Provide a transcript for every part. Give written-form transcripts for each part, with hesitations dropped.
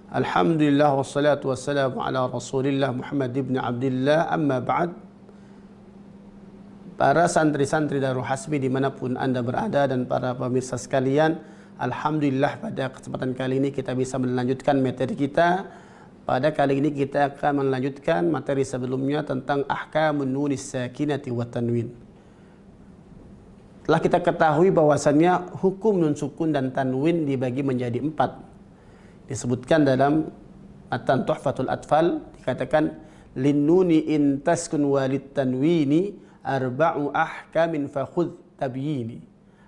Alhamdulillah wassalatu wassalamu ala Rasulillah Muhammad ibn Abdullah, amma ba'd. Para santri-santri Darul Hasbi dimanapun Anda berada dan para pemirsa sekalian, Alhamdulillah pada kesempatan kali ini kita bisa melanjutkan materi kita. Pada kali ini kita akan melanjutkan materi sebelumnya tentang ahkamun nunis sakinati wa tanwin. Telah kita ketahui bahwasannya hukum nun sukun dan tanwin dibagi menjadi 4. Disebutkan dalam matan Tuhfatul Atfal, dikatakan linnuni in taskun walid tanwini arba'u ahkamin fakhudh tabyini.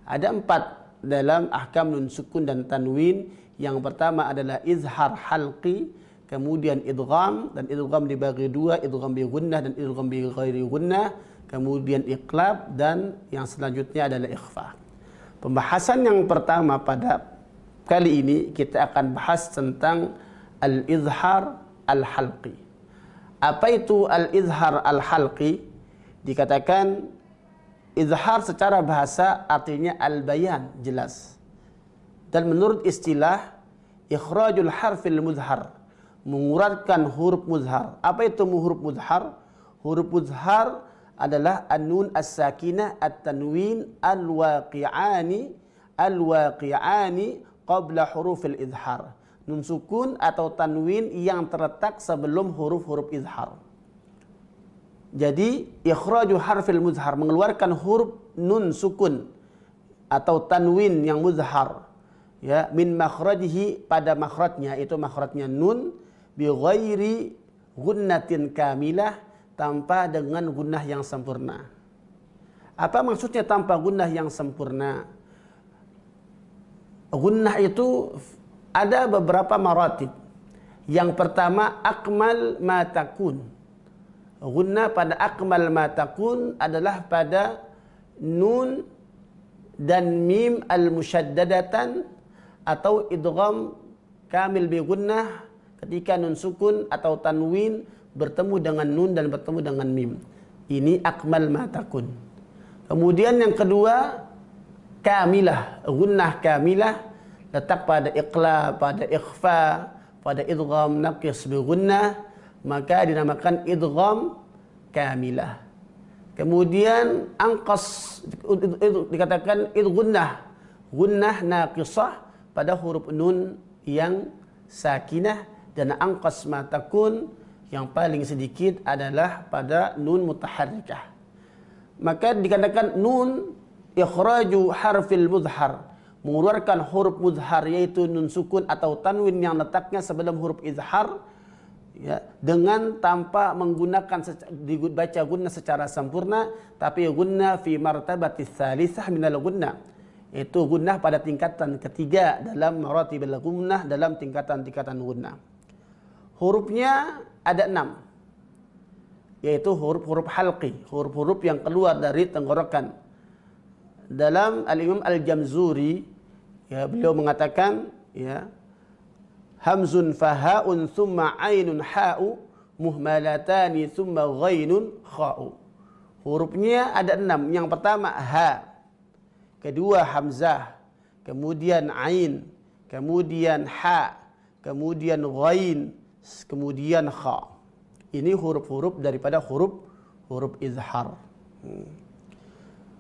Ada 4 dalam ahkam nun sukun dan tanwin. Yang pertama adalah izhar halqi, kemudian idgham, dan idgham dibagi 2, idgham bi gunnah dan idgham bi ghairi gunnah, kemudian iqlab, dan yang selanjutnya adalah ikhfa. Pembahasan yang pertama pada kali ini kita akan bahas tentang al-izhar al-halqi. Apa itu al-izhar al-halqi? Dikatakan izhar secara bahasa artinya al-bayan, jelas. Dan menurut istilah ikhrajul harfil muzhar, mengeluarkan huruf muzhar. Apa itu huruf muzhar? Huruf muzhar adalah an-nun as-sakinah at-tanwin al-waqi'ani qabla hurufil izhar. Nun sukun atau tanwin yang terletak sebelum huruf-huruf izhar. Jadi ikhraju harfil muzhar, mengeluarkan huruf nun sukun atau tanwin yang muzhar, ya, min makhrajihi, pada makhrajnya, itu makhrajnya nun, bi ghairi gunnatin kamilah, tanpa dengan gunnah yang sempurna. Apa maksudnya tanpa gunnah yang sempurna? Gunnah itu ada beberapa maratib. Yang pertama akmal ma takun. Gunnah pada akmal ma takun adalah pada nun dan mim al-musyaddadatan atau idgham kamil bi gunnah ketika nun sukun atau tanwin bertemu dengan nun dan bertemu dengan mim. Ini akmal ma takun. Kemudian yang kedua kamilah, gunnah kamilah, letak pada iqlab, pada ikhfa, pada idgham naqis bi gunnah, maka dinamakan idgham kamilah. Kemudian anqas dikatakan gunnah naqisah pada huruf nun yang sakinah, dan anqas ma takun yang paling sedikit adalah pada nun mutaharrikah. Maka dikatakan nun ikhraju harfil muzhar, mengeluarkan huruf muzhar yaitu nun sukun atau tanwin yang letaknya sebelum huruf izhar, ya, dengan tanpa menggunakan dibaca gunnah secara sempurna, tapi gunnah fi martabati tsalisah minal gunnah, itu gunnah pada tingkatan ketiga dalam maratibil gunnah, dalam tingkatan-tingkatan gunnah. Hurufnya ada 6, yaitu huruf-huruf halqi, huruf-huruf yang keluar dari tenggorokan. Dalam Al-Imam Al-Jamzuri, ya, beliau mengatakan, ya, hamzun fahaun thumma ainun ha'u muhmalatani thumma ghainun kha'u. Hurufnya ada 6. Yang pertama ha, kedua hamzah, kemudian ain, kemudian ha, kemudian ghain, kemudian kha. Ini huruf-huruf daripada huruf izhar.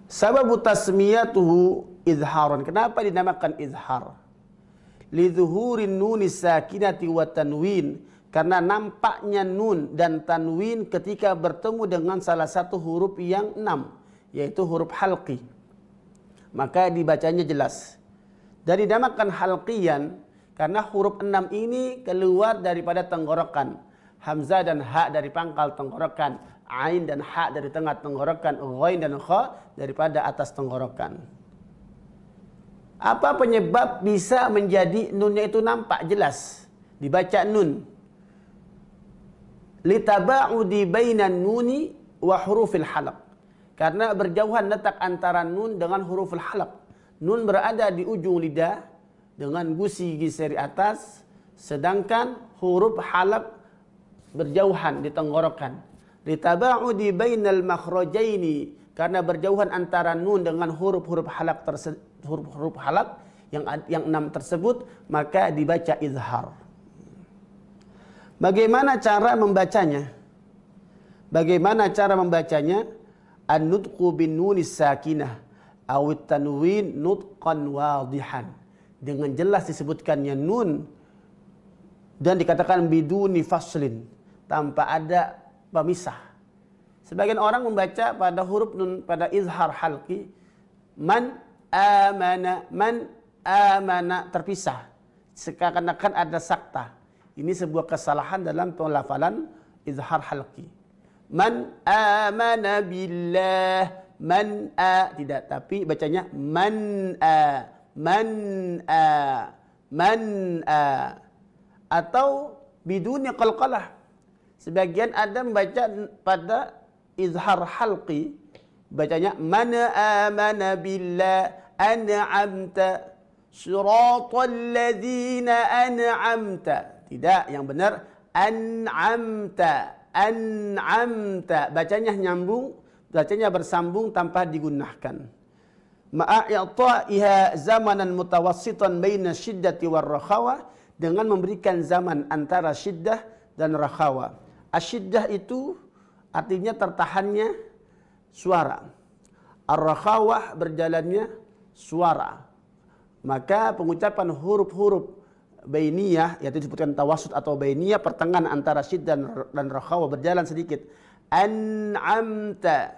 Sababu tasmiyatuhu izharan. Kenapa dinamakan izhar? Lidzuhurin nunis sakinati wa tanwin, karena nampaknya nun dan tanwin ketika bertemu dengan salah satu huruf yang 6, yaitu huruf halqi. Maka dibacanya jelas. Dan dinamakan halqiyan karena huruf 6 ini keluar daripada tenggorokan. Hamzah dan ha dari pangkal tenggorokan, ain dan ha dari tengah tenggorokan, ghain dan kha daripada atas tenggorokan. Apa penyebab bisa menjadi nunnya itu nampak jelas dibaca nun? Litaba'udi bainan nuni wa hurufil halaq. Karena berjauhan letak antara nun dengan huruful halaq. Nun berada di ujung lidah dengan gusi seri atas, sedangkan huruf halaq berjauhan di tenggorokan. Litaba'udi bainal makhrajaini, karena berjauhan antara nun dengan huruf-huruf halaq yang 6 tersebut, maka dibaca izhar. Bagaimana cara membacanya? Bagaimana cara membacanya? An-nutqu bin nunis sakinah awit tanwin nutqan wadihan. Dengan jelas disebutkannya nun dan dikatakan biduni faslin, tanpa ada pemisah. Sebagian orang membaca pada huruf nun pada izhar halqi, man amana terpisah, seakan-akan ada sakta. Ini sebuah kesalahan dalam pelafalan izhar halqi. Man amana billah, man tidak, tapi bacanya man atau biduni qalqalah. Sebagian ada membaca pada izhar halqi, bacanya man amana billah an'amta siratal ladzina an'amta. Tidak, yang benar an'amta. Bacanya nyambung, bacanya bersambung tanpa digunakan. Ma'a zamanan mutawassitan baina syiddati war rakhawah, dengan memberikan zaman antara syiddah dan rakhawah. Asyiddah itu artinya tertahannya suara. Ar-rakhawah berjalannya suara. Maka pengucapan huruf-huruf bainiyah, yaitu disebutkan tawassut atau bainiyah, pertengahan antara syiddah dan rakhawah berjalan sedikit. An'amta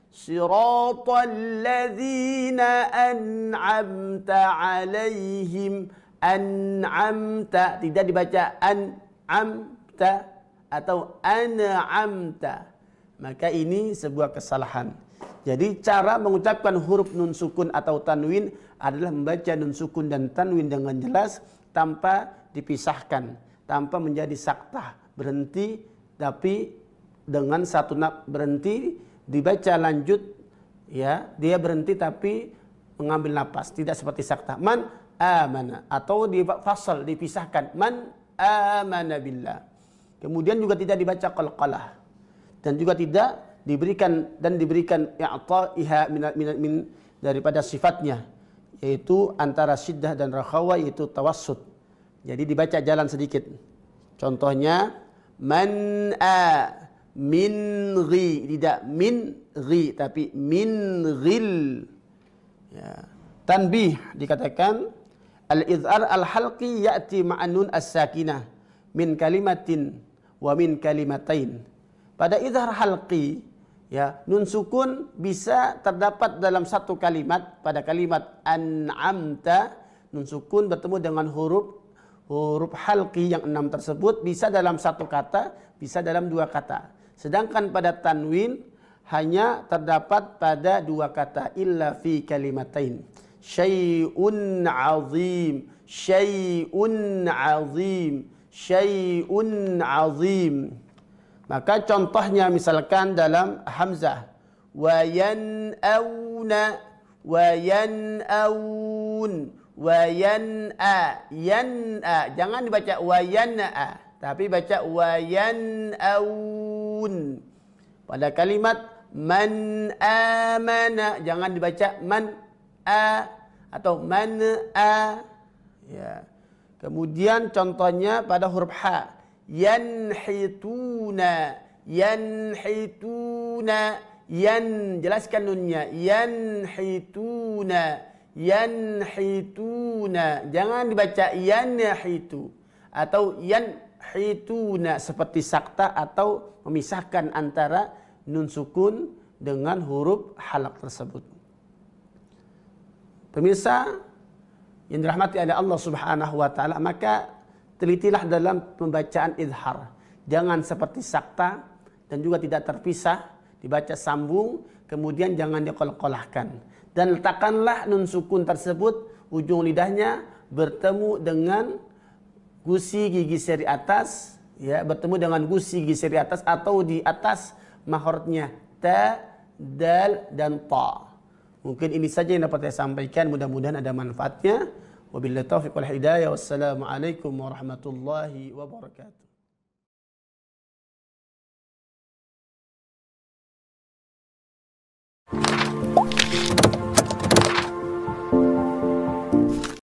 siratal ladzina an'amta alaihim. An'amta tidak dibaca an'amta atau an'amta. Maka ini sebuah kesalahan. Jadi cara mengucapkan huruf nun sukun atau tanwin adalah membaca nun sukun dan tanwin dengan jelas, tanpa dipisahkan, tanpa menjadi saktah, berhenti, tapi dengan satu berhenti, dibaca lanjut, ya, dia berhenti tapi mengambil napas, tidak seperti saktah. Man amana, atau difasal, dipisahkan, man amana billah. Kemudian juga tidak dibaca qalqalah, dan juga tidak diberikan i'ta'iha min daripada sifatnya, yaitu antara syiddah dan rakhawah, yaitu tawassut. Jadi dibaca jalan sedikit. Contohnya man min ghi, tidak min ghi tapi min ghil. Ya. Tanbih, dikatakan al-izhar al-halqi ya'ti ma'an nun as-sakinah min kalimatin wa min kalimatain. Pada izhar halqi, ya, nun sukun bisa terdapat dalam satu kalimat. Pada kalimat an'amta, nun sukun bertemu dengan huruf halqi yang 6 tersebut, bisa dalam satu kata, bisa dalam dua kata. Sedangkan pada tanwin hanya terdapat pada dua kata, illa fi kalimatain. Syai'un azim, syai'un azim, syai'un azim. Maka contohnya misalkan dalam hamzah, wa yan'auna, wa yan'aun, wa yan'a, yan'a, jangan dibaca wa yan'a, tapi baca wa yan'aun. Pada kalimat man amana, jangan dibaca man a atau man a, ya. Kemudian contohnya pada huruf ha, yanhituna, yanhituna, jelaskan nunnya, yanhituna, yanhituna, jangan dibaca yanhitu atau yanhituna seperti sakta atau memisahkan antara nun sukun dengan huruf halaq tersebut. Pemirsa yang dirahmati oleh Allah Subhanahu wa taala, maka telitilah dalam pembacaan izhar. Jangan seperti sakta dan juga tidak terpisah, dibaca sambung, kemudian jangan diqalqalahkan. Dan letakkanlah nun sukun tersebut, ujung lidahnya bertemu dengan gusi gigi seri atas, ya, bertemu dengan gusi gigi seri atas atau di atas mahrotnya ta, dal dan ta. Mungkin ini saja yang dapat saya sampaikan, mudah-mudahan ada manfaatnya. Wabillahi taufiq wal hidayah. Wassalamualaikum warahmatullahi wabarakatuh.